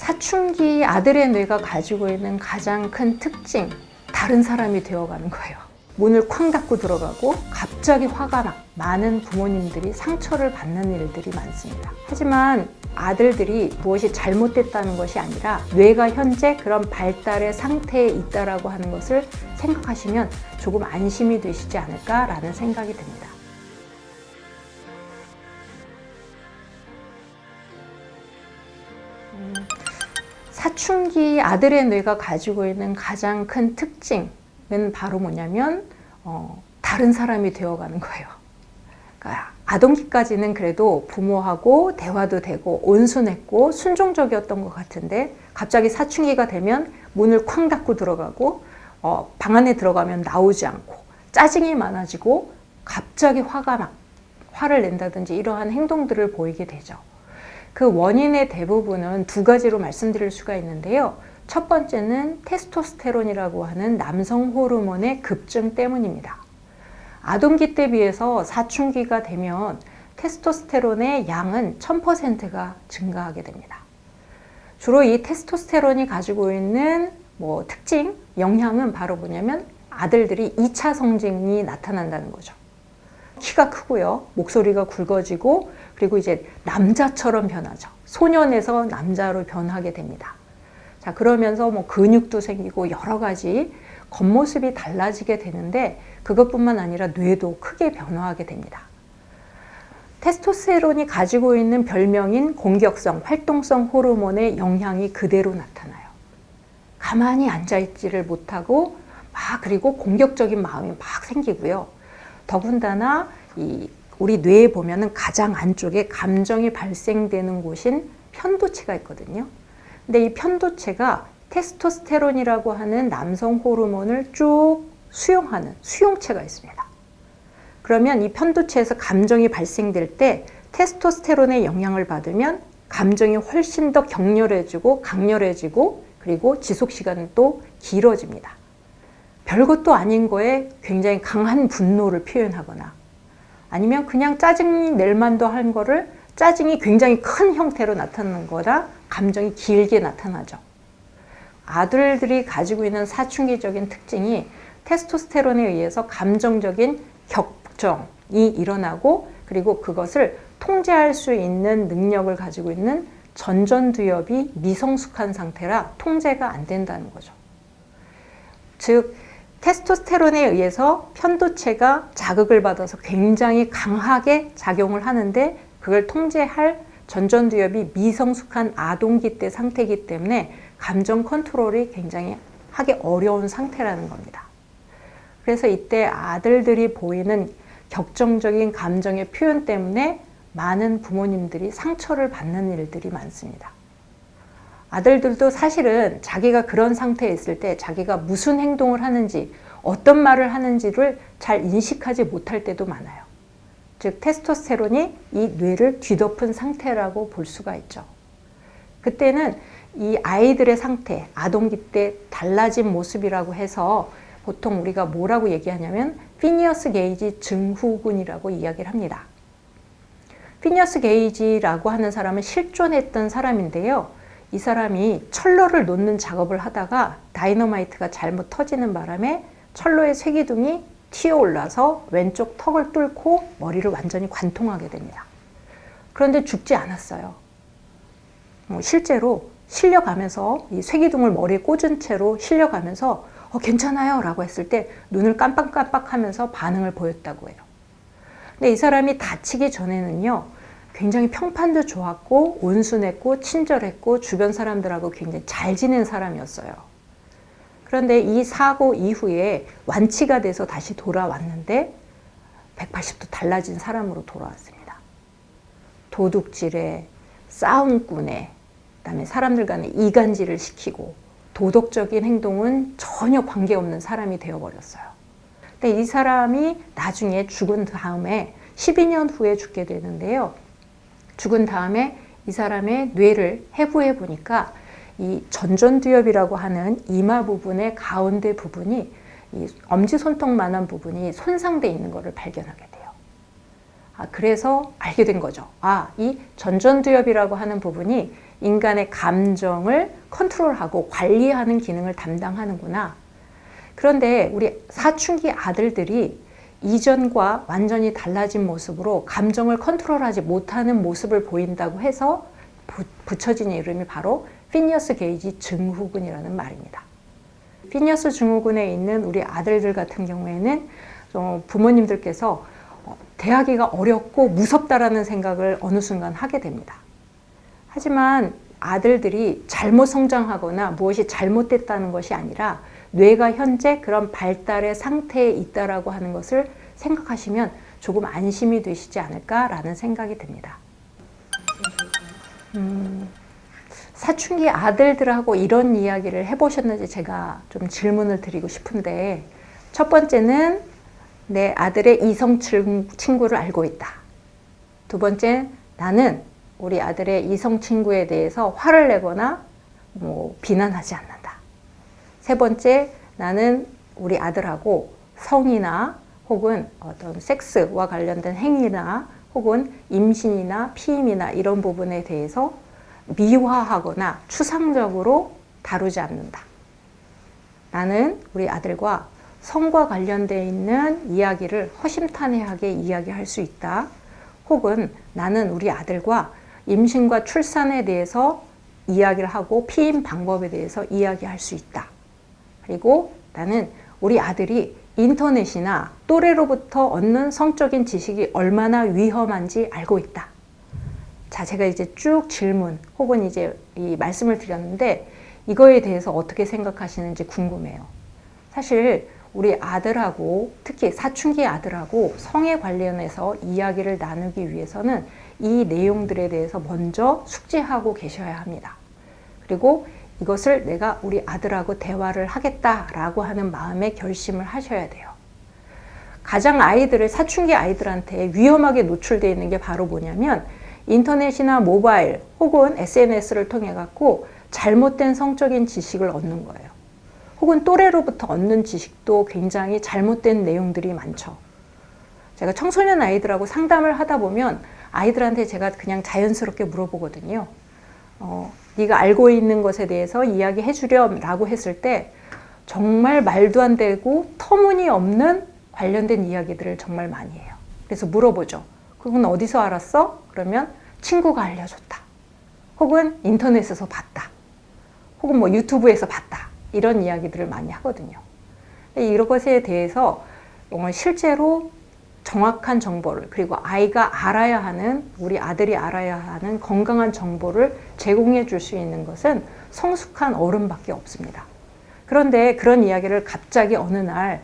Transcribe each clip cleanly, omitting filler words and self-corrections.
사춘기 아들의 뇌가 가지고 있는 가장 큰 특징, 다른 사람이 되어가는 거예요. 문을 쾅 닫고 들어가고 갑자기 화가 나 많은 부모님들이 상처를 받는 일들이 많습니다. 하지만 아들들이 무엇이 잘못됐다는 것이 아니라 뇌가 현재 그런 발달의 상태에 있다라고 하는 것을 생각하시면 조금 안심이 되시지 않을까라는 생각이 듭니다. 사춘기 아들의 뇌가 가지고 있는 가장 큰 특징은 바로 뭐냐면 다른 사람이 되어가는 거예요. 그러니까 아동기까지는 그래도 부모하고 대화도 되고 온순했고 순종적이었던 것 같은데 갑자기 사춘기가 되면 문을 쾅 닫고 들어가고 방 안에 들어가면 나오지 않고 짜증이 많아지고 갑자기 화를 낸다든지 이러한 행동들을 보이게 되죠. 그 원인의 대부분은 두 가지로 말씀드릴 수가 있는데요. 첫 번째는 테스토스테론이라고 하는 남성 호르몬의 급증 때문입니다. 아동기 때 비해서 사춘기가 되면 테스토스테론의 양은 1000%가 증가하게 됩니다. 주로 이 테스토스테론이 가지고 있는 특징, 영향은 바로 뭐냐면 아들들이 2차 성징이 나타난다는 거죠. 키가 크고요. 목소리가 굵어지고 그리고 이제 남자처럼 변하죠. 소년에서 남자로 변하게 됩니다. 자, 그러면서 근육도 생기고 여러 가지 겉모습이 달라지게 되는데 그것뿐만 아니라 뇌도 크게 변화하게 됩니다. 테스토스테론이 가지고 있는 별명인 공격성, 활동성 호르몬의 영향이 그대로 나타나요. 가만히 앉아있지를 못하고 그리고 공격적인 마음이 막 생기고요. 더군다나 우리 뇌에 보면은 가장 안쪽에 감정이 발생되는 곳인 편도체가 있거든요. 근데 이 편도체가 테스토스테론이라고 하는 남성 호르몬을 쭉 수용하는 수용체가 있습니다. 그러면 이 편도체에서 감정이 발생될 때 테스토스테론의 영향을 받으면 감정이 훨씬 더 격렬해지고 강렬해지고 그리고 지속시간은 또 길어집니다. 별것도 아닌 거에 굉장히 강한 분노를 표현하거나 아니면 그냥 짜증이 낼 만도 한 거를 짜증이 굉장히 큰 형태로 나타나는 거라 감정이 길게 나타나죠. 아들들이 가지고 있는 사춘기적인 특징이 테스토스테론에 의해서 감정적인 격정이 일어나고 그리고 그것을 통제할 수 있는 능력을 가지고 있는 전전두엽이 미성숙한 상태라 통제가 안 된다는 거죠. 즉 테스토스테론에 의해서 편도체가 자극을 받아서 굉장히 강하게 작용을 하는데 그걸 통제할 전전두엽이 미성숙한 아동기 때 상태이기 때문에 감정 컨트롤이 굉장히 하기 어려운 상태라는 겁니다. 그래서 이때 아들들이 보이는 격정적인 감정의 표현 때문에 많은 부모님들이 상처를 받는 일들이 많습니다. 아들들도 사실은 자기가 그런 상태에 있을 때 자기가 무슨 행동을 하는지 어떤 말을 하는지를 잘 인식하지 못할 때도 많아요. 즉 테스토스테론이 이 뇌를 뒤덮은 상태라고 볼 수가 있죠. 그때는 이 아이들의 상태, 아동기 때 달라진 모습이라고 해서 보통 우리가 뭐라고 얘기하냐면 피니어스 게이지 증후군이라고 이야기를 합니다. 피니어스 게이지라고 하는 사람은 실존했던 사람인데요. 이 사람이 철로를 놓는 작업을 하다가 다이너마이트가 잘못 터지는 바람에 철로의 쇠기둥이 튀어올라서 왼쪽 턱을 뚫고 머리를 완전히 관통하게 됩니다. 그런데 죽지 않았어요. 실제로 실려가면서 이 쇠기둥을 머리에 꽂은 채로 실려가면서 괜찮아요 라고 했을 때 눈을 깜빡깜빡 하면서 반응을 보였다고 해요. 근데 이 사람이 다치기 전에는요. 굉장히 평판도 좋았고 온순했고 친절했고 주변 사람들하고 굉장히 잘 지낸 사람이었어요. 그런데 이 사고 이후에 완치가 돼서 다시 돌아왔는데 180도 달라진 사람으로 돌아왔습니다. 도둑질에, 싸움꾼에, 그다음에 사람들 간에 이간질을 시키고 도덕적인 행동은 전혀 관계없는 사람이 되어버렸어요. 근데 이 사람이 나중에 죽은 다음에 12년 후에 죽게 되는데요. 죽은 다음에 이 사람의 뇌를 해부해 보니까 이 전전두엽이라고 하는 이마 부분의 가운데 부분이 이 엄지손톱만한 부분이 손상되어 있는 것을 발견하게 돼요. 그래서 알게 된 거죠. 이 전전두엽이라고 하는 부분이 인간의 감정을 컨트롤하고 관리하는 기능을 담당하는구나. 그런데 우리 사춘기 아들들이 이전과 완전히 달라진 모습으로 감정을 컨트롤하지 못하는 모습을 보인다고 해서 붙여진 이름이 바로 피니어스 게이지 증후군이라는 말입니다. 피니어스 증후군에 있는 우리 아들들 같은 경우에는 부모님들께서 대하기가 어렵고 무섭다라는 생각을 어느 순간 하게 됩니다. 하지만 아들들이 잘못 성장하거나 무엇이 잘못됐다는 것이 아니라 뇌가 현재 그런 발달의 상태에 있다라고 하는 것을 생각하시면 조금 안심이 되시지 않을까라는 생각이 듭니다. 사춘기 아들들하고 이런 이야기를 해보셨는지 제가 좀 질문을 드리고 싶은데, 첫 번째는 내 아들의 이성 친구를 알고 있다. 두 번째, 나는 우리 아들의 이성 친구에 대해서 화를 내거나 비난하지 않는다. 세 번째, 나는 우리 아들하고 성이나 혹은 어떤 섹스와 관련된 행위나 혹은 임신이나 피임이나 이런 부분에 대해서 미화하거나 추상적으로 다루지 않는다. 나는 우리 아들과 성과 관련되어 있는 이야기를 허심탄회하게 이야기할 수 있다. 혹은 나는 우리 아들과 임신과 출산에 대해서 이야기를 하고 피임 방법에 대해서 이야기할 수 있다. 그리고 나는 우리 아들이 인터넷이나 또래로부터 얻는 성적인 지식이 얼마나 위험한지 알고 있다. 자, 제가 이제 쭉 질문 혹은 이제 이 말씀을 드렸는데 이거에 대해서 어떻게 생각하시는지 궁금해요. 사실 우리 아들하고 특히 사춘기 아들하고 성에 관련해서 이야기를 나누기 위해서는 이 내용들에 대해서 먼저 숙지하고 계셔야 합니다. 그리고 이것을 내가 우리 아들하고 대화를 하겠다라고 하는 마음의 결심을 하셔야 돼요. 가장 사춘기 아이들한테 위험하게 노출되어 있는 게 바로 뭐냐면 인터넷이나 모바일 혹은 SNS를 통해 갖고 잘못된 성적인 지식을 얻는 거예요. 혹은 또래로부터 얻는 지식도 굉장히 잘못된 내용들이 많죠. 제가 청소년 아이들하고 상담을 하다 보면 아이들한테 제가 그냥 자연스럽게 물어보거든요. 네가 알고 있는 것에 대해서 이야기해 주렴 라고 했을 때 정말 말도 안 되고 터무니없는 관련된 이야기들을 정말 많이 해요. 그래서 물어보죠. 그건 어디서 알았어? 그러면 친구가 알려줬다. 혹은 인터넷에서 봤다. 혹은 유튜브에서 봤다. 이런 이야기들을 많이 하거든요. 이런 것에 대해서 실제로 정확한 정보를, 그리고 아이가 알아야 하는, 우리 아들이 알아야 하는 건강한 정보를 제공해 줄 수 있는 것은 성숙한 어른밖에 없습니다. 그런데 그런 이야기를 갑자기 어느 날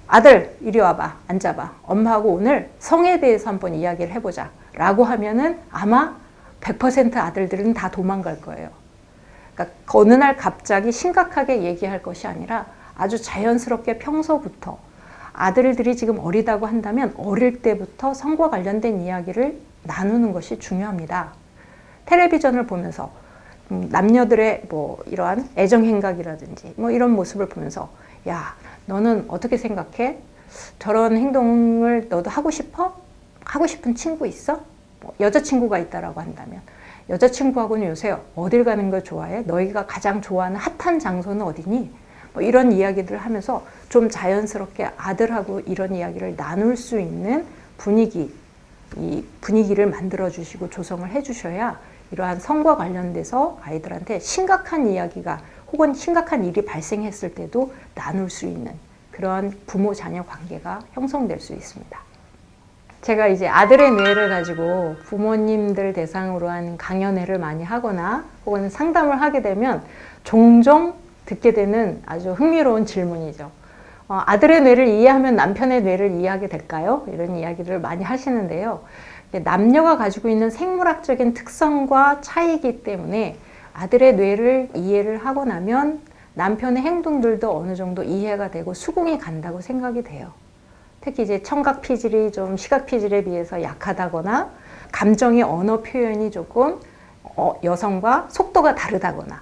아들 이리 와봐, 앉아봐, 엄마하고 오늘 성에 대해서 한번 이야기를 해보자 라고 하면은 아마 100% 아들들은 다 도망갈 거예요. 그러니까 어느 날 갑자기 심각하게 얘기할 것이 아니라 아주 자연스럽게 평소부터, 아들들이 지금 어리다고 한다면 어릴 때부터 성과 관련된 이야기를 나누는 것이 중요합니다. 텔레비전을 보면서 남녀들의 이러한 애정행각이라든지 이런 모습을 보면서 야, 너는 어떻게 생각해? 저런 행동을 너도 하고 싶어? 하고 싶은 친구 있어? 여자친구가 있다라고 한다면 여자친구하고는 요새 어딜 가는 걸 좋아해? 너희가 가장 좋아하는 핫한 장소는 어디니? 이런 이야기들을 하면서 좀 자연스럽게 아들하고 이런 이야기를 나눌 수 있는 이 분위기를 만들어 주시고 조성을 해 주셔야 이러한 성과 관련돼서 아이들한테 심각한 이야기가 혹은 심각한 일이 발생했을 때도 나눌 수 있는 그런 부모 자녀 관계가 형성될 수 있습니다. 제가 이제 아들의 뇌를 가지고 부모님들 대상으로 한 강연회를 많이 하거나 혹은 상담을 하게 되면 종종 듣게 되는 아주 흥미로운 질문이죠. 아들의 뇌를 이해하면 남편의 뇌를 이해하게 될까요? 이런 이야기를 많이 하시는데요. 남녀가 가지고 있는 생물학적인 특성과 차이이기 때문에 아들의 뇌를 이해를 하고 나면 남편의 행동들도 어느 정도 이해가 되고 수긍이 간다고 생각이 돼요. 특히 이제 청각 피질이 좀 시각 피질에 비해서 약하다거나 감정의 언어 표현이 조금 여성과 속도가 다르다거나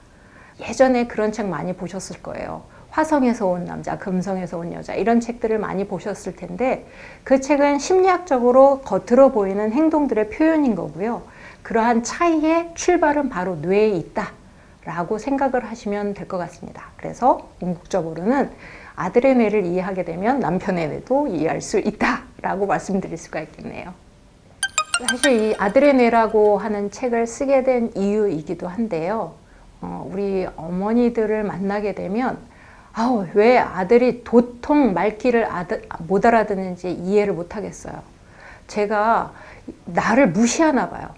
예전에 그런 책 많이 보셨을 거예요. 화성에서 온 남자, 금성에서 온 여자 이런 책들을 많이 보셨을 텐데 그 책은 심리학적으로 겉으로 보이는 행동들의 표현인 거고요. 그러한 차이의 출발은 바로 뇌에 있다 라고 생각을 하시면 될 것 같습니다. 그래서 궁극적으로는 아들의 뇌를 이해하게 되면 남편의 뇌도 이해할 수 있다 라고 말씀드릴 수가 있겠네요. 사실 이 아들의 뇌라고 하는 책을 쓰게 된 이유이기도 한데요. 우리 어머니들을 만나게 되면 왜 아들이 도통 말귀를 못 알아듣는지 이해를 못 하겠어요. 제가 나를 무시하나 봐요.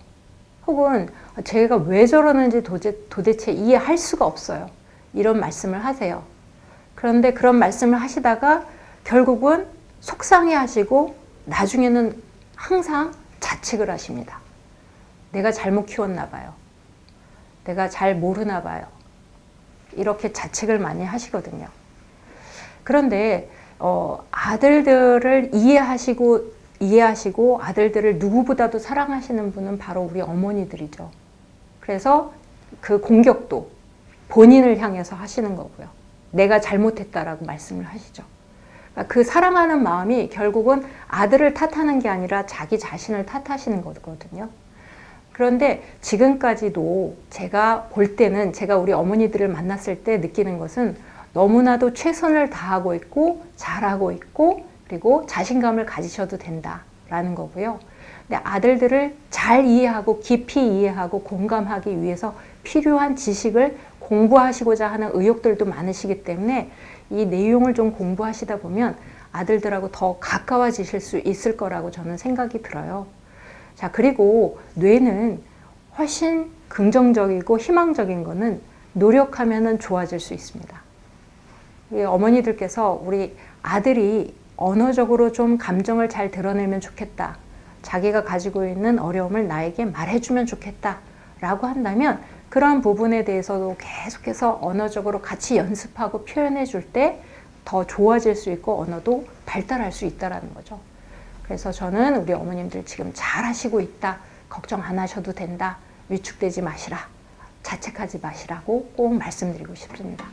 혹은 제가 왜 저러는지 도대체 이해할 수가 없어요. 이런 말씀을 하세요. 그런데 그런 말씀을 하시다가 결국은 속상해 하시고 나중에는 항상 자책을 하십니다. 내가 잘못 키웠나 봐요. 내가 잘 모르나 봐요. 이렇게 자책을 많이 하시거든요. 그런데 아들들을 이해하시고 아들들을 누구보다도 사랑하시는 분은 바로 우리 어머니들이죠. 그래서 그 공격도 본인을 향해서 하시는 거고요. 내가 잘못했다라고 말씀을 하시죠. 그러니까 그 사랑하는 마음이 결국은 아들을 탓하는 게 아니라 자기 자신을 탓하시는 거거든요. 그런데 지금까지도 제가 볼 때는 제가 우리 어머니들을 만났을 때 느끼는 것은 너무나도 최선을 다하고 있고 잘하고 있고 그리고 자신감을 가지셔도 된다라는 거고요. 근데 아들들을 잘 이해하고 깊이 이해하고 공감하기 위해서 필요한 지식을 공부하시고자 하는 의욕들도 많으시기 때문에 이 내용을 좀 공부하시다 보면 아들들하고 더 가까워지실 수 있을 거라고 저는 생각이 들어요. 자, 그리고 뇌는 훨씬 긍정적이고 희망적인 거는 노력하면은 좋아질 수 있습니다. 우리 어머니들께서 우리 아들이 언어적으로 좀 감정을 잘 드러내면 좋겠다. 자기가 가지고 있는 어려움을 나에게 말해주면 좋겠다. 라고 한다면 그런 부분에 대해서도 계속해서 언어적으로 같이 연습하고 표현해 줄 때 더 좋아질 수 있고 언어도 발달할 수 있다는 거죠. 그래서 저는 우리 어머님들 지금 잘 하시고 있다. 걱정 안 하셔도 된다. 위축되지 마시라. 자책하지 마시라고 꼭 말씀드리고 싶습니다.